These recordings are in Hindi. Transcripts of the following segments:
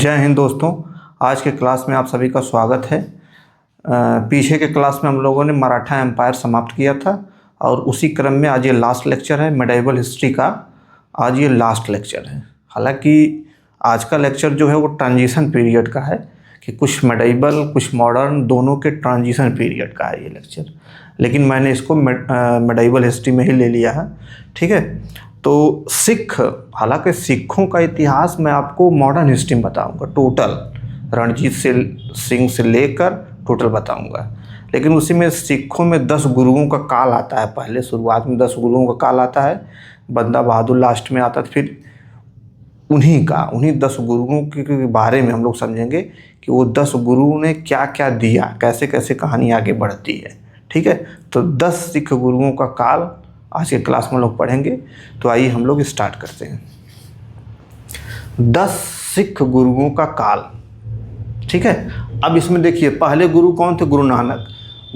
जय हिंद दोस्तों। आज के क्लास में आप सभी का स्वागत है। पीछे के क्लास में हम लोगों ने मराठा एम्पायर समाप्त किया था और उसी क्रम में आज ये लास्ट लेक्चर है मेडिवल हिस्ट्री का। आज ये लास्ट लेक्चर है। हालांकि आज का लेक्चर जो है वो ट्रांजिशन पीरियड का है कि कुछ मेडिवल कुछ मॉडर्न दोनों के ट्रांजिशन पीरियड का है ये लेक्चर, लेकिन मैंने इसको मेडिवल हिस्ट्री में ही ले लिया है। ठीक है, तो हालांकि सिखों का इतिहास मैं आपको मॉडर्न हिस्ट्री में बताऊंगा, टोटल रणजीत सिंह से लेकर टोटल बताऊंगा। लेकिन उसी में सिखों में 10 गुरुओं का काल आता है। पहले शुरुआत में 10 गुरुओं का काल आता है, बंदा बहादुर लास्ट में आता है। फिर उन्हीं 10 गुरुओं के बारे में हम लोग समझेंगे कि वो 10 गुरुओं ने क्या क्या दिया, कैसे कैसे कहानी आगे बढ़ती है। ठीक है, तो 10 सिख गुरुओं का काल आज के क्लास में लोग पढ़ेंगे। तो आइए हम लोग स्टार्ट करते हैं। 10 सिख गुरुओं का काल। ठीक है, अब इसमें देखिए पहले गुरु कौन थे? गुरु नानक।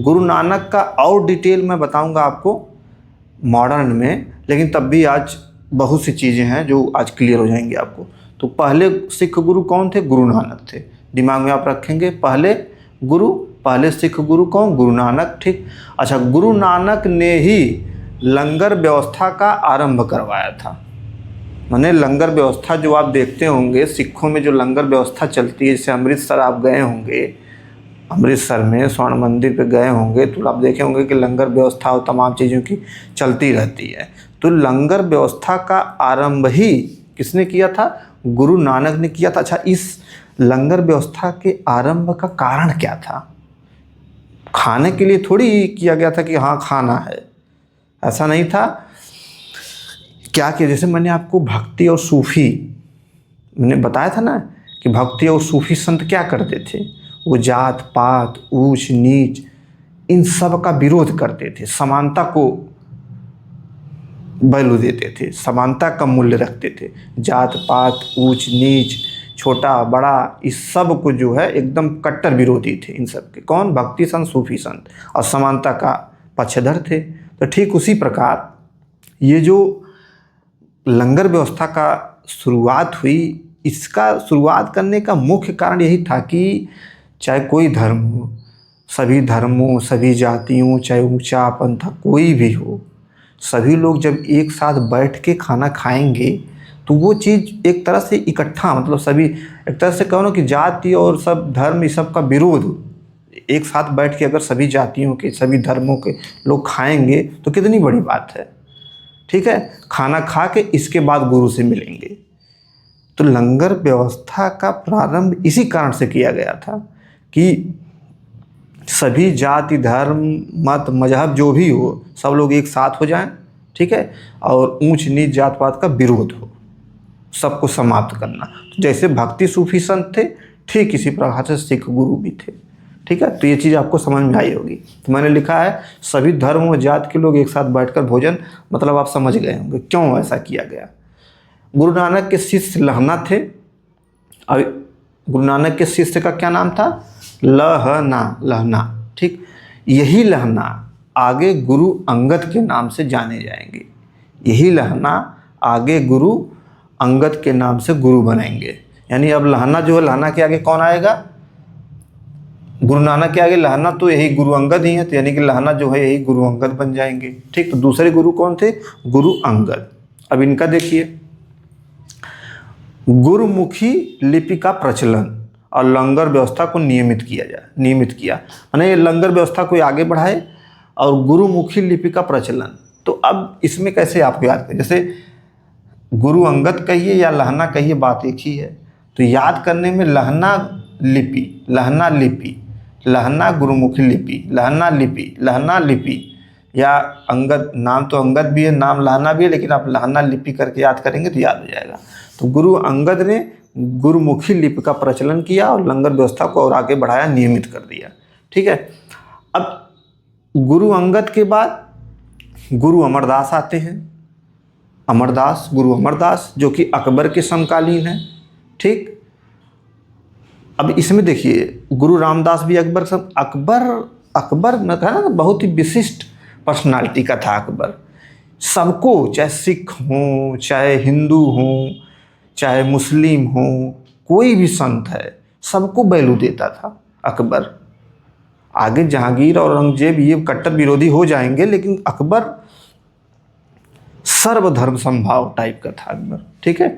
गुरु नानक का और डिटेल मैं बताऊंगा आपको मॉडर्न में, लेकिन तब भी आज बहुत सी चीज़ें हैं जो आज क्लियर हो जाएंगी आपको। तो पहले सिख गुरु कौन थे? गुरु नानक थे। दिमाग में आप रखेंगे पहले सिख गुरु कौन? गुरु नानक। ठीक, अच्छा, गुरु नानक ने ही लंगर व्यवस्था का आरंभ करवाया था। माने लंगर व्यवस्था जो आप देखते होंगे सिखों में, जो लंगर व्यवस्था चलती है, जैसे अमृतसर आप गए होंगे, अमृतसर में स्वर्ण मंदिर पे गए होंगे तो आप देखे होंगे कि लंगर व्यवस्था और तमाम चीज़ों की चलती रहती है। तो लंगर व्यवस्था का आरंभ ही किसने किया था? गुरु नानक ने किया था। अच्छा, इस लंगर व्यवस्था के आरंभ का कारण क्या था? खाने के लिए थोड़ी किया गया था कि हाँ खाना है, ऐसा नहीं था। क्या किया? जैसे मैंने आपको भक्ति और सूफी मैंने बताया था ना कि भक्ति और सूफी संत क्या करते थे? वो जात पात ऊंच नीच इन सब का विरोध करते थे, समानता को वैल्यू देते थे, समानता का मूल्य रखते थे। जात पात ऊंच नीच छोटा बड़ा इस सब को जो है एकदम कट्टर विरोधी थे इन सब के। कौन? भक्ति संत सूफी संत, और समानता का पक्षधर थे। तो ठीक उसी प्रकार ये जो लंगर व्यवस्था का शुरुआत हुई, इसका शुरुआत करने का मुख्य कारण यही था कि चाहे कोई धर्म हो, सभी धर्मों सभी जातियों, चाहे ऊंचा पंथा कोई भी हो, सभी लोग जब एक साथ बैठ के खाना खाएंगे तो वो चीज़ एक तरह से इकट्ठा, मतलब सभी एक तरह से कहो ना कि जाति और सब धर्म इस सब का विरोध एक साथ बैठ के अगर सभी जातियों के सभी धर्मों के लोग खाएंगे तो कितनी बड़ी बात है। ठीक है, खाना खा के इसके बाद गुरु से मिलेंगे। तो लंगर व्यवस्था का प्रारंभ इसी कारण से किया गया था कि सभी जाति धर्म मत मजहब जो भी हो सब लोग एक साथ हो जाएं। ठीक है, और ऊंच नीच जात पात का विरोध हो, सबको समाप्त करना। तो जैसे भक्ति सूफी संत थे, ठीक इसी प्रकार से सिख गुरु भी थे। ठीक है, तो ये चीज़ आपको समझ में आई होगी। तो मैंने लिखा है सभी धर्म और जात के लोग एक साथ बैठकर भोजन, मतलब आप समझ गए होंगे क्यों ऐसा किया गया। गुरु नानक के शिष्य लहना थे। और गुरु नानक के शिष्य का क्या नाम था? लहना। ठीक, यही लहना आगे गुरु अंगद के नाम से जाने जाएंगे। यही लहना आगे गुरु अंगद के नाम से गुरु बनेंगे। यानी अब लहना जो है, लहना के आगे कौन आएगा? गुरु नानक के आगे लहना तो यही गुरु अंगद ही है, तो यानी कि लहना जो है यही गुरु अंगद बन जाएंगे। ठीक, तो दूसरे गुरु कौन थे? गुरु अंगद। अब इनका देखिए, गुरुमुखी लिपि का प्रचलन और लंगर व्यवस्था को नियमित किया। माने लंगर व्यवस्था को आगे बढ़ाए और गुरुमुखी लिपि का प्रचलन। तो अब इसमें कैसे आपको याद करें? जैसे गुरु अंगद कहिए या लहना कहिए, बात एक ही है। तो याद करने में लहना लिपि, लहना गुरुमुखी लिपि, लहना लिपि या अंगद, नाम तो अंगद भी है, नाम लहना भी है, लेकिन आप लहना लिपि करके याद करेंगे तो याद हो जाएगा। तो गुरु अंगद ने गुरुमुखी लिपि का प्रचलन किया और लंगर व्यवस्था को और आगे बढ़ाया, नियमित कर दिया। ठीक है, अब गुरु अंगद के बाद गुरु अमरदास आते हैं। गुरु अमरदास जो कि अकबर के समकालीन है। ठीक, अब इसमें देखिए गुरु रामदास भी अकबर में था ना, बहुत ही विशिष्ट पर्सनालिटी का था अकबर। सबको, चाहे सिख हों, चाहे हिंदू हों, चाहे मुस्लिम हो, कोई भी संत है सबको वैल्यू देता था अकबर। आगे जहांगीर और औरंगजेब ये कट्टर विरोधी हो जाएंगे, लेकिन अकबर सर्वधर्म समभाव टाइप का था अकबर। ठीक है,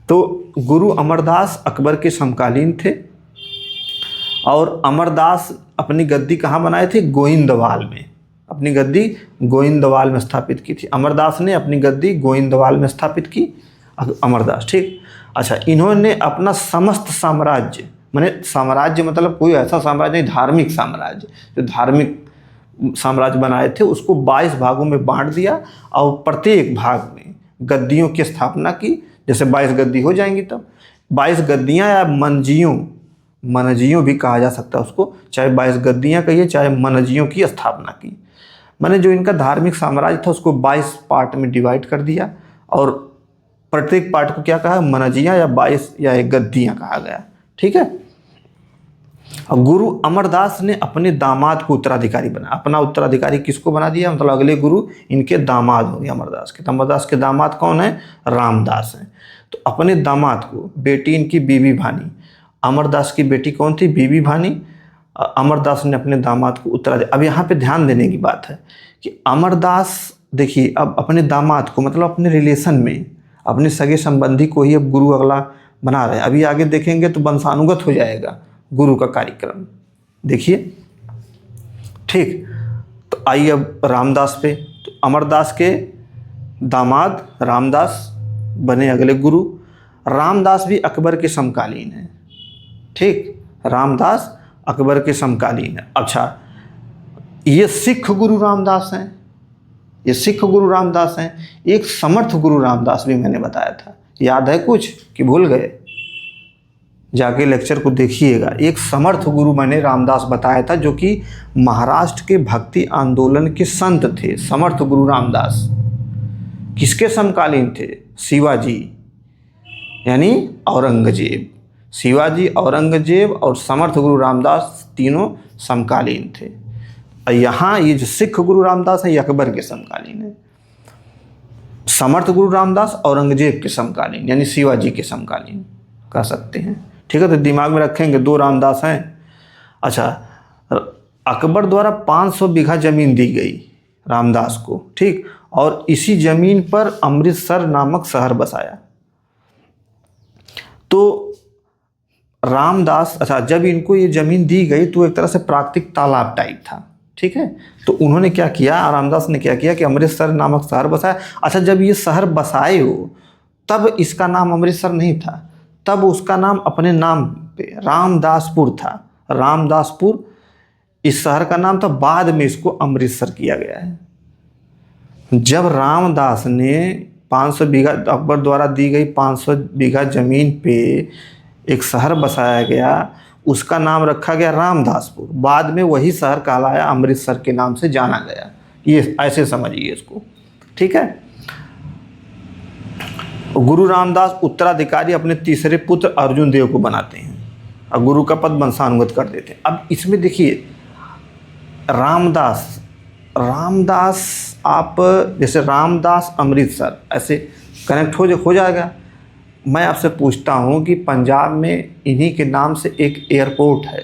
तो गुरु अमरदास अकबर के समकालीन थे और अमरदास अपनी गद्दी कहाँ बनाए थे? गोइंदवाल में। अपनी गद्दी गोइंदवाल में स्थापित की थी। अमरदास ने अपनी गद्दी गोइंदवाल में स्थापित की, अमरदास। ठीक, अच्छा, इन्होंने अपना समस्त साम्राज्य, माने साम्राज्य मतलब कोई ऐसा साम्राज्य नहीं, धार्मिक साम्राज्य, जो धार्मिक साम्राज्य बनाए थे उसको 22 भागों में बांट दिया और प्रत्येक भाग में गद्दियों की स्थापना की। जैसे 22 गद्दी हो जाएंगी तब 22 गद्दियाँ या मनजियों भी कहा जा सकता है उसको, चाहे 22 गद्दियाँ कहिए चाहे मनजियों की स्थापना की। मैंने जो इनका धार्मिक साम्राज्य था उसको 22 पार्ट में डिवाइड कर दिया और प्रत्येक पार्ट को क्या कहा? मनजियाँ या 22 या एक गद्दियाँ कहा गया। ठीक है, और गुरु अमरदास ने अपने दामाद को उत्तराधिकारी बना। अपना उत्तराधिकारी किसको बना दिया? मतलब अगले गुरु इनके दामाद हो गए अमरदास के। अमरदास के दामाद कौन है? रामदास हैं। तो अपने दामाद को, बेटी इनकी बीबी भानी, अमरदास की बेटी कौन थी? बीबी भानी। अमरदास ने अपने दामाद को उत्तराधिकारी। अब यहाँ पे ध्यान देने की बात है कि अमरदास, देखिए, अब अपने दामाद को मतलब अपने रिलेशन में अपने सगे संबंधी को ही अब गुरु अगला बना रहे हैं। अभी आगे देखेंगे तो वंशानुगत हो जाएगा गुरु का कार्यक्रम, देखिए। ठीक, तो आइए अब रामदास पे। तो अमरदास के दामाद रामदास बने अगले गुरु। रामदास भी अकबर के समकालीन हैं। ठीक, रामदास अकबर के समकालीन है। अच्छा, ये सिख गुरु रामदास हैं, ये सिख गुरु रामदास हैं। एक समर्थ गुरु रामदास भी मैंने बताया था, याद है कुछ कि भूल गए? जाके लेक्चर को देखिएगा। एक समर्थ गुरु मैंने रामदास बताया था, जो कि महाराष्ट्र के भक्ति आंदोलन के संत थे। समर्थ गुरु रामदास किसके समकालीन थे? शिवाजी यानी औरंगजेब। शिवाजी, औरंगजेब और समर्थ गुरु रामदास तीनों समकालीन थे। और यहाँ ये जो सिख गुरु रामदास है ये अकबर के समकालीन है। समर्थ गुरु रामदास औरंगजेब के समकालीन यानी शिवाजी के समकालीन कह सकते हैं। ठीक है, तो दिमाग में रखेंगे, 2 रामदास हैं। अच्छा, अकबर द्वारा 500 बीघा जमीन दी गई रामदास को। ठीक, और इसी जमीन पर अमृतसर नामक शहर बसाया। तो रामदास, अच्छा, जब इनको ये ज़मीन दी गई तो एक तरह से प्राकृतिक तालाब टाइप था। ठीक है, तो उन्होंने क्या किया, रामदास ने क्या किया कि अमृतसर नामक शहर बसाया। अच्छा, जब ये शहर बसाए हो तब इसका नाम अमृतसर नहीं था, तब उसका नाम अपने नाम पे रामदासपुर था। रामदासपुर इस शहर का नाम था, बाद में इसको अमृतसर किया गया है। जब रामदास ने 500 बीघा, अकबर द्वारा दी गई 500 बीघा ज़मीन पे एक शहर बसाया गया, उसका नाम रखा गया रामदासपुर। बाद में वही शहर कहलाया, अमृतसर के नाम से जाना गया। ये ऐसे समझिए इसको। ठीक है, गुरु रामदास उत्तराधिकारी अपने तीसरे पुत्र अर्जुन देव को बनाते हैं और गुरु का पद वंशानुगत कर देते हैं। अब इसमें देखिए, रामदास आप जैसे रामदास अमृतसर ऐसे कनेक्ट हो जाएगा। मैं आपसे पूछता हूँ कि पंजाब में इन्हीं के नाम से एक एयरपोर्ट है,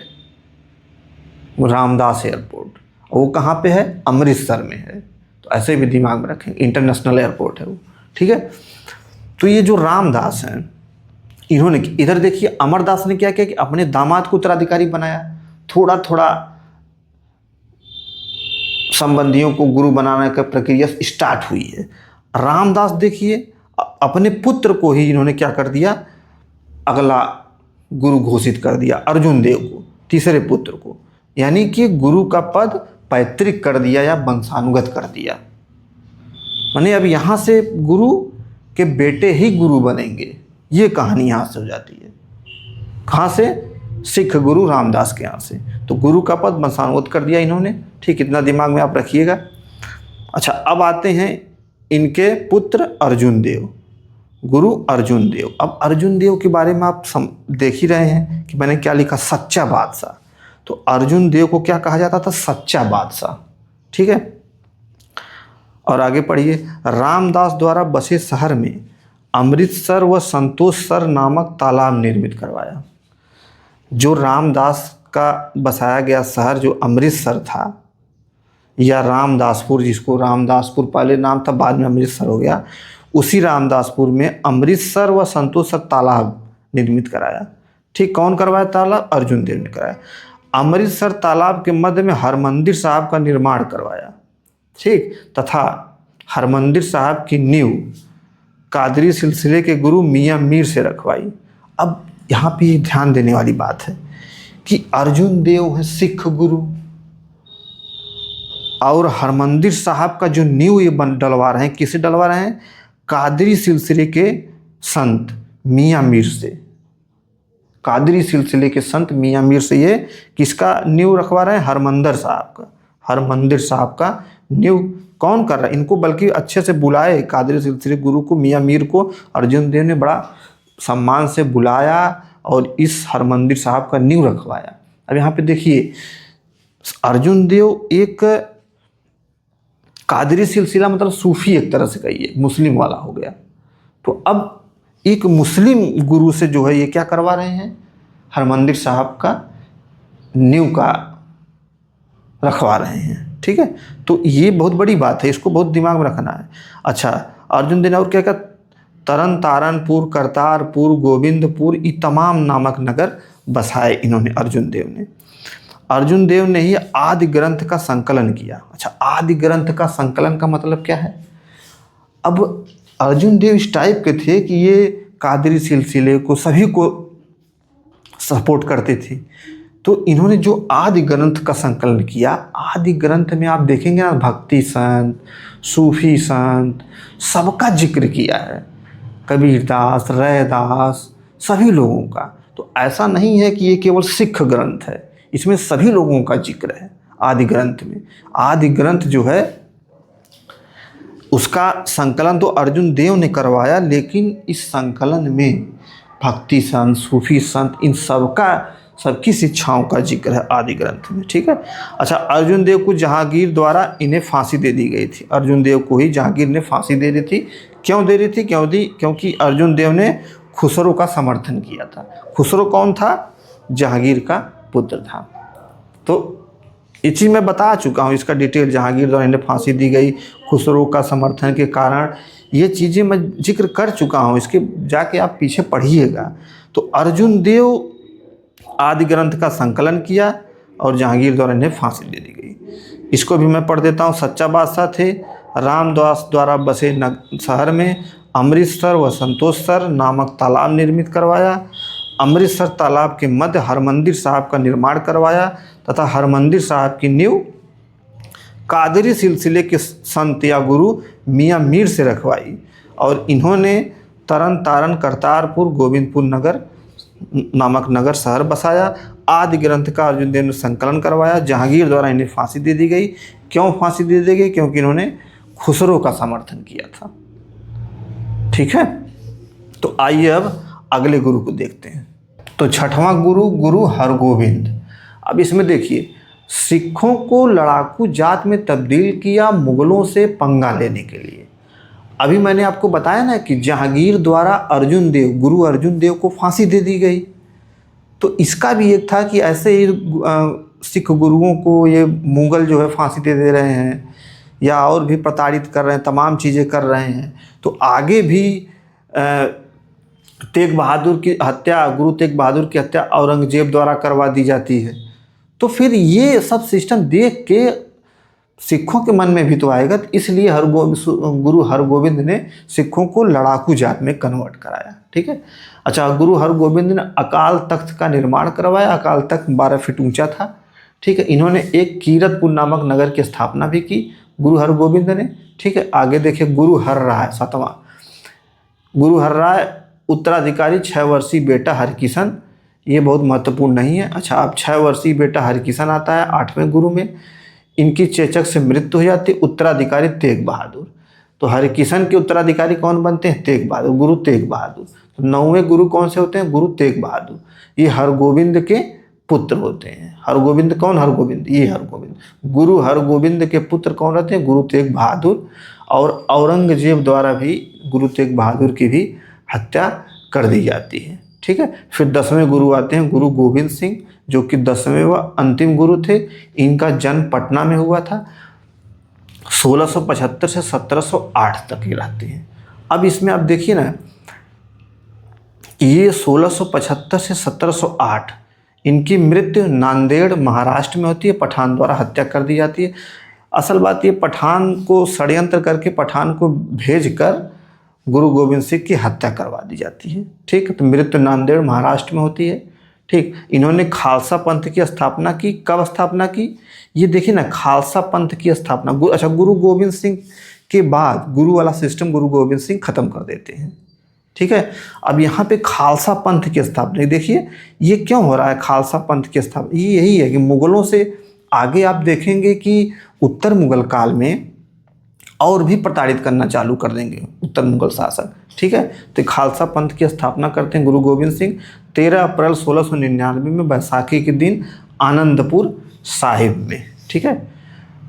रामदास एयरपोर्ट, वो कहाँ पे है? अमृतसर में है। तो ऐसे भी दिमाग में रखें, इंटरनेशनल एयरपोर्ट है वो। ठीक है, तो ये जो रामदास हैं इन्होंने, इधर देखिए अमरदास ने क्या किया कि अपने दामाद को उत्तराधिकारी बनाया। थोड़ा थोड़ा संबंधियों को गुरु बनाने का प्रक्रिया स्टार्ट हुई है। रामदास देखिए अपने पुत्र को ही इन्होंने क्या कर दिया, अगला गुरु घोषित कर दिया, अर्जुन देव को, तीसरे पुत्र को। यानी कि गुरु का पद पैतृक कर दिया या वंशानुगत कर दिया। माने अब यहाँ से गुरु के बेटे ही गुरु बनेंगे, ये कहानी यहाँ से हो जाती है। कहाँ से? सिख गुरु रामदास के यहाँ से। तो गुरु का पद वंशानुगत कर दिया इन्होंने। ठीक, इतना दिमाग में आप रखिएगा। अच्छा, अब आते हैं इनके पुत्र अर्जुन देव, गुरु अर्जुन देव। अब अर्जुन देव के बारे में आप देख ही रहे हैं कि मैंने क्या लिखा, सच्चा बादशाह। तो अर्जुन देव को क्या कहा जाता था? सच्चा बादशाह। ठीक है, और आगे पढ़िए। रामदास द्वारा बसे शहर में अमृतसर व संतोषसर नामक तालाब निर्मित करवाया। जो रामदास का बसाया गया शहर जो अमृतसर था, या रामदासपुर, जिसको रामदासपुर पहले नाम था बाद में अमृतसर हो गया, उसी रामदासपुर में अमृतसर व संतोषसर तालाब निर्मित कराया। ठीक, कौन करवाया तालाब? अर्जुन देव ने कराया। अमृतसर तालाब के मध्य में हरमंदिर साहब का निर्माण करवाया। ठीक, तथा हरमंदिर साहब की नींव कादरी सिलसिले के गुरु मियाँ मीर से रखवाई। अब यहाँ पे ये ध्यान देने वाली बात है कि अर्जुन देव है सिख गुरु, और हरमंदिर साहब का जो नींव ये डलवा रहे हैं, किसे डलवा रहे हैं? कादरी सिलसिले के संत मियाँ मीर से। कादरी सिलसिले के संत मियाँ मीर से ये किसका नींव रखवा रहे हैं? हरमंदिर साहब का। हरमंदिर साहब का नींव कौन कर रहा है? इनको बल्कि अच्छे से बुलाए, कादरी सिलसिले गुरु को, मियाँ मीर को अर्जुन देव ने बड़ा सम्मान से बुलाया और इस हरमंदिर साहब का नींव रखवाया। अब यहाँ पे देखिए, अर्जुन देव एक कादरी सिलसिला मतलब सूफी एक तरह से कहिए, मुस्लिम वाला हो गया। तो अब एक मुस्लिम गुरु से जो है ये क्या करवा रहे हैं? हरमंदिर साहब का नींव का रखवा रहे हैं। ठीक है, तो ये बहुत बड़ी बात है, इसको बहुत दिमाग में रखना है। अच्छा, अर्जुन देव ने और क्या कहा? तरन तारनपुर, करतारपुर, गोविंदपुर, ये तमाम नामक नगर बसाए इन्होंने, अर्जुन देव ने। अर्जुन देव ने ही आदि ग्रंथ का संकलन किया। अच्छा, आदि ग्रंथ का संकलन का मतलब क्या है? अब अर्जुन देव इस टाइप के थे कि ये कादरी सिलसिले को, सभी को सपोर्ट करते थे। तो इन्होंने जो आदि ग्रंथ का संकलन किया, आदि ग्रंथ में आप देखेंगे ना, भक्ति संत, सूफी संत, सबका जिक्र किया है। कबीरदास, रैदास, सभी लोगों का। तो ऐसा नहीं है कि ये केवल सिख ग्रंथ है, इसमें सभी लोगों का जिक्र है आदि ग्रंथ में। आदि ग्रंथ जो है उसका संकलन तो अर्जुन देव ने करवाया, लेकिन इस संकलन में भक्ति संत, सूफी संत, इन सबकी शिक्षाओं का जिक्र है आदि ग्रंथ में। ठीक है। अच्छा, अर्जुन देव को जहांगीर द्वारा इन्हें फांसी दे दी गई थी। अर्जुन देव को ही जहांगीर ने फांसी दे दी थी। क्यों दे रही थी? क्योंकि अर्जुन देव ने खुसरो का समर्थन किया था। खुसरो कौन था? जहांगीर का पुत्र था। तो ये चीज़ मैं बता चुका हूँ, इसका डिटेल, जहांगीर द्वारा इन्हें फांसी दी गई, खुसरो का समर्थन के कारण, ये चीज़ें मैं जिक्र कर चुका हूँ। इसके जाके आप पीछे पढ़िएगा। तो अर्जुन देव आदि ग्रंथ का संकलन किया और जहांगीर द्वारा इन्हें फांसी दे दी गई। इसको भी मैं पढ़ देता हूँ। सच्चा बादशाह थे, रामदास द्वारा बसे शहर में अमृतसर व संतोषसर नामक तालाब निर्मित करवाया। अमृतसर तालाब के मध्य हरमंदिर साहब का निर्माण करवाया तथा हरमंदिर साहब की नींव कादरी सिलसिले के संत या गुरु मियाँ मीर से रखवाई और इन्होंने तरन तारन, करतारपुर, गोविंदपुर नगर नामक नगर शहर बसाया। आदि ग्रंथ का अर्जुन देव ने संकलन करवाया। जहांगीर द्वारा इन्हें फांसी दे दी गई। क्यों फांसी दे दी गई? क्योंकि इन्होंने खुसरो का समर्थन किया था। ठीक है, तो आइए अब अगले गुरु को देखते हैं। तो छठवां गुरु, गुरु हरगोविंद। अब इसमें देखिए, सिखों को लड़ाकू जात में तब्दील किया मुगलों से पंगा लेने के लिए। अभी मैंने आपको बताया ना कि जहांगीर द्वारा अर्जुन देव, गुरु अर्जुन देव को फांसी दे दी गई। तो इसका भी एक था कि ऐसे ही सिख गुरुओं को ये मुगल जो है फांसी दे रहे हैं या और भी प्रताड़ित कर रहे हैं, तमाम चीज़ें कर रहे हैं। तो आगे भी तेग बहादुर की हत्या, गुरु तेग बहादुर की हत्या औरंगजेब द्वारा करवा दी जाती है। तो फिर ये सब सिस्टम देख के सिखों के मन में भी तो आएगा। तो इसलिए गुरु हरगोविंद ने सिखों को लड़ाकू जात में कन्वर्ट कराया। ठीक है। अच्छा, गुरु हरगोविंद ने अकाल तख्त का निर्माण करवाया। अकाल तख्त 12 फीट ऊंचा था। ठीक है। इन्होंने एक कीरतपुर नामक नगर की स्थापना भी की गुरु हरगोविंद ने। ठीक है। आगे देखिए, गुरु हरराय, 7वां गुरु हरराय उत्तराधिकारी 6 वर्षीय बेटा हरकिशन। ये बहुत महत्वपूर्ण नहीं है। अच्छा, अब 6 वर्षीय बेटा हरकिशन आता है 8वें गुरु में। इनकी चेचक से मृत्यु हो जाती। उत्तराधिकारी तेग बहादुर। तो हरकिशन के उत्तराधिकारी कौन बनते हैं? तेग बहादुर, गुरु तेग बहादुर। तो 9वें गुरु कौन से होते हैं? गुरु तेग बहादुर। ये हरगोविंद के पुत्र होते हैं। हरगोविंद कौन? हरगोविंद, ये हरगोविंद। गुरु हरगोविंद के पुत्र कौन रहते हैं? गुरु तेग बहादुर। और औरंगजेब द्वारा भी गुरु तेग बहादुर की भी हत्या कर दी जाती है। ठीक है, फिर 10वें गुरु आते हैं गुरु गोविंद सिंह, जो कि 10वें व अंतिम गुरु थे। इनका जन्म पटना में हुआ था। 1675 से 1708 तक ये रहते हैं। अब इसमें आप देखिए ना, ये 1675 से 1708, इनकी मृत्यु नांदेड़ महाराष्ट्र में होती है। पठान द्वारा हत्या कर दी जाती है। असल बात ये, पठान को षड्यंत्र करके पठान को भेजकर गुरु गोविंद सिंह की हत्या करवा दी जाती है। ठीक, तो मृत्यु नांदेड़ महाराष्ट्र में होती है। ठीक, इन्होंने खालसा पंथ की स्थापना की। कब स्थापना की, ये देखिए ना, खालसा पंथ की स्थापना गुरु गोविंद सिंह के बाद गुरु वाला सिस्टम गुरु गोविंद सिंह खत्म कर देते हैं। ठीक है, अब यहाँ पे खालसा पंथ की स्थापना देखिए, ये क्यों हो रहा है खालसा पंथ की स्थापना। ये यही है कि मुगलों से आगे आप देखेंगे कि उत्तर मुगल काल में और भी प्रताड़ित करना चालू कर देंगे उत्तर मुगल शासक। ठीक है, तो खालसा पंथ की स्थापना करते हैं गुरु गोविंद सिंह 13 अप्रैल 1699 में बैसाखी के दिन आनंदपुर साहिब में। ठीक है,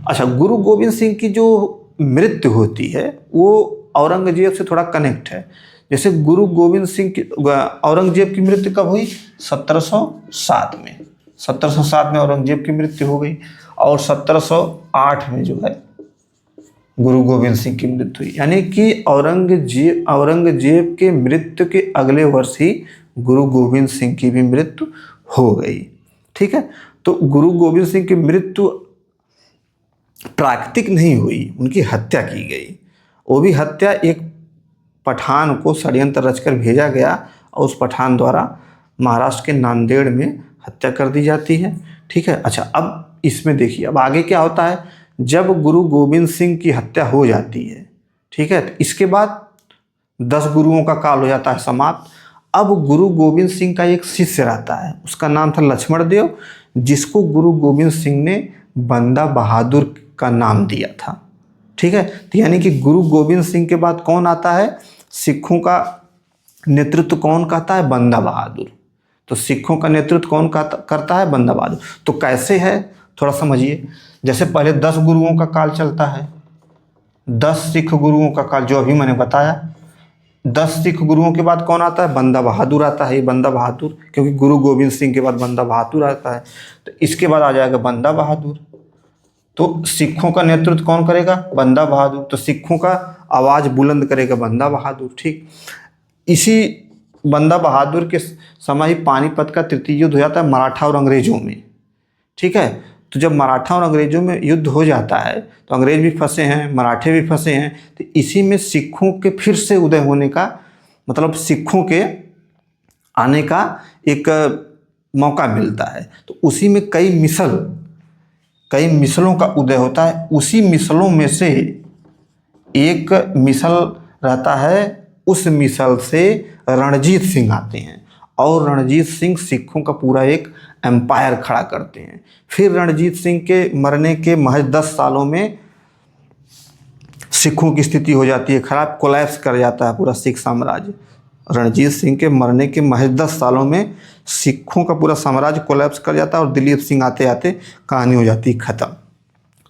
अच्छा, गुरु गोविंद सिंह की जो मृत्यु होती है वो औरंगजेब से थोड़ा कनेक्ट है। जैसे गुरु गोविंद सिंह की, औरंगजेब की मृत्यु कब हुई, 1707 में। 1707 में औरंगजेब की मृत्यु हो गई और 1708 में जो है गुरु गोविंद सिंह की मृत्यु हुई। यानी कि औरंगजेब के मृत्यु के अगले वर्ष ही गुरु गोविंद सिंह की भी मृत्यु हो गई। ठीक है, तो गुरु गोविंद सिंह की मृत्यु प्राकृतिक नहीं हुई, उनकी हत्या की गई। वो भी हत्या एक पठान को षड्यंत्र रचकर भेजा गया और उस पठान द्वारा महाराष्ट्र के नांदेड़ में हत्या कर दी जाती है। ठीक है, अच्छा, अब इसमें देखिए अब आगे क्या होता है। जब गुरु गोविंद सिंह की हत्या हो जाती है, ठीक है, तो इसके बाद 10 गुरुओं का काल हो जाता है समाप्त। अब गुरु गोविंद सिंह का एक शिष्य रहता है, उसका नाम था लक्ष्मण देव, जिसको गुरु गोविंद सिंह ने बंदा बहादुर का नाम दिया था। ठीक है, तो यानी कि गुरु गोविंद सिंह के बाद कौन आता है, सिखों का नेतृत्व कौन करता है, बंदा बहादुर। तो सिखों का नेतृत्व कौन करता है, बंदा बहादुर। तो कैसे है थोड़ा समझिए। जैसे पहले 10 गुरुओं का काल चलता है, 10 सिख गुरुओं का काल, जो अभी मैंने बताया। 10 सिख गुरुओं के बाद कौन आता है, बंदा बहादुर आता है। ये बंदा बहादुर, क्योंकि गुरु गोविंद सिंह के बाद बंदा बहादुर आता है, तो इसके बाद आ जाएगा बंदा बहादुर। तो सिखों का नेतृत्व कौन करेगा, बंदा बहादुर। तो सिखों का आवाज़ बुलंद करेगा बंदा बहादुर। ठीक, इसी बंदा बहादुर के समय ही पानीपत का तृतीय युद्ध हो जाता है मराठा और अंग्रेजों में। ठीक है, तो जब मराठा और अंग्रेजों में युद्ध हो जाता है तो अंग्रेज भी फंसे हैं, मराठे भी फंसे हैं। तो इसी में सिखों के फिर से उदय होने का, मतलब सिखों के आने का एक मौका मिलता है। तो उसी में कई मिसलों का उदय होता है। उसी मिसलों में से एक मिसल रहता है, उस मिसल से रणजीत सिंह आते हैं और रणजीत सिंह सिखों का पूरा एक एम्पायर खड़ा करते हैं। फिर रणजीत सिंह के मरने के महज 10 सालों में सिखों की स्थिति हो जाती है खराब, कोलैप्स कर जाता है पूरा सिख साम्राज्य। रणजीत सिंह के मरने के महज 10 सालों में सिखों का पूरा साम्राज्य कोलैप्स कर जाता है और दिलीप सिंह आते आते कहानी हो जाती है ख़त्म।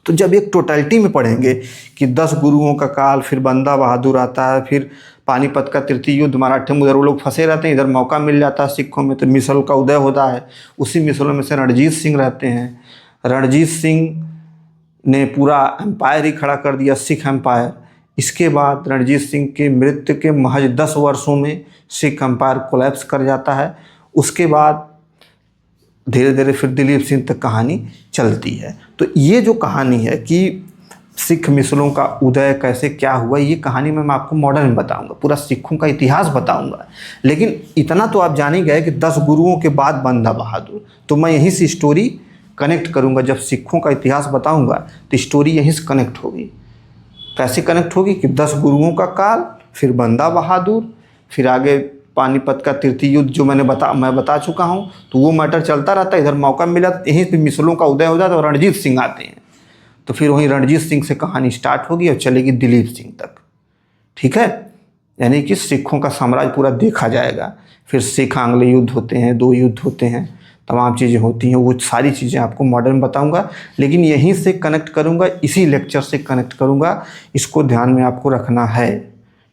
तो जब एक टोटलिटी में पढ़ेंगे कि 10 गुरुओं का काल, फिर बंदा बहादुर आता है, फिर पानीपत का तृतीय युद्ध, मराठे में उधर वो लोग फंसे रहते हैं, इधर मौका मिल जाता है सिखों में, तो मिसल का उदय होता है। उसी मिसलों में से रणजीत सिंह रहते हैं। रणजीत सिंह ने पूरा एम्पायर ही खड़ा कर दिया, सिख एम्पायर। इसके बाद रणजीत सिंह की मृत्यु के महज 10 वर्षों में सिख एम्पायर कोलैप्स कर जाता है। उसके बाद धीरे धीरे फिर दिलीप सिंह तक कहानी चलती है। तो ये जो कहानी है कि सिख मिसलों का उदय कैसे क्या हुआ, ये कहानी मैं आपको मॉडर्न में बताऊंगा, पूरा सिखों का इतिहास बताऊंगा। लेकिन इतना तो आप जान ही गए कि 10 गुरुओं के बाद बंदा बहादुर, तो मैं यहीं से स्टोरी कनेक्ट करूंगा। जब सिखों का इतिहास बताऊंगा तो स्टोरी यहीं से कनेक्ट होगी। कैसे कनेक्ट होगी कि 10 गुरुओं का काल, फिर बंदा बहादुर, फिर आगे पानीपत का तृतीय युद्ध जो मैं बता चुका हूँ, तो वो मैटर चलता रहता है। इधर मौका मिला तो यहीं पे मिसलों का उदय हो जाता है और रणजीत सिंह आते हैं, तो फिर वहीं रणजीत सिंह से कहानी स्टार्ट होगी और चलेगी दिलीप सिंह तक। ठीक है, यानी कि सिखों का साम्राज्य पूरा देखा जाएगा। फिर सिख आंग्ले युद्ध होते हैं, 2 युद्ध होते हैं, तमाम चीज़ें होती हैं, वो सारी चीज़ें आपको मॉडर्न बताऊंगा। लेकिन यहीं से कनेक्ट करूंगा, इसी लेक्चर से कनेक्ट करूंगा, इसको ध्यान में आपको रखना है।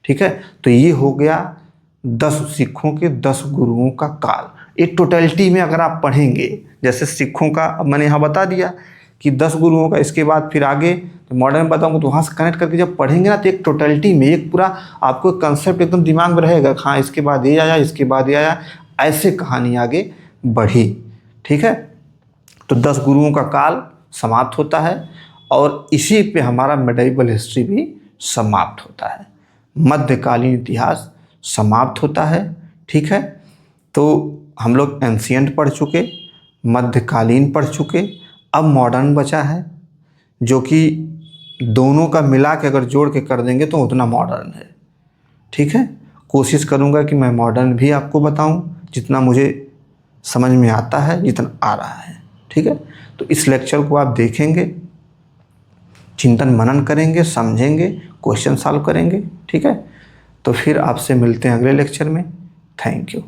ठीक है, तो ये हो गया 10 सिखों के 10 गुरुओं का काल, एक टोटलिटी में अगर आप पढ़ेंगे, जैसे सिखों का अब मैंने यहाँ बता दिया कि 10 गुरुओं का, इसके बाद फिर आगे तो मॉडर्न बताऊंगा, तो वहाँ से कनेक्ट करके जब पढ़ेंगे ना तो एक टोटलिटी में एक पूरा आपको कंसेप्ट एकदम दिमाग में रहेगा, हाँ इसके बाद ये आया, इसके बाद ये आया, ऐसे कहानी आगे बढ़ी। ठीक है, तो 10 गुरुओं का काल समाप्त होता है और इसी पे हमारा मेडिवल हिस्ट्री भी समाप्त होता है, मध्यकालीन इतिहास समाप्त होता है। ठीक है, तो हम लोग एंशिएंट पढ़ चुके, मध्यकालीन पढ़ चुके, अब मॉडर्न बचा है, जो कि दोनों का मिला के अगर जोड़ के कर देंगे तो उतना मॉडर्न है। ठीक है, कोशिश करूँगा कि मैं मॉडर्न भी आपको बताऊं जितना मुझे समझ में आता है, जितना आ रहा है। ठीक है, तो इस लेक्चर को आप देखेंगे, चिंतन मनन करेंगे, समझेंगे, क्वेश्चन सॉल्व करेंगे। ठीक है, तो फिर आपसे मिलते हैं अगले लेक्चर में। Thank you.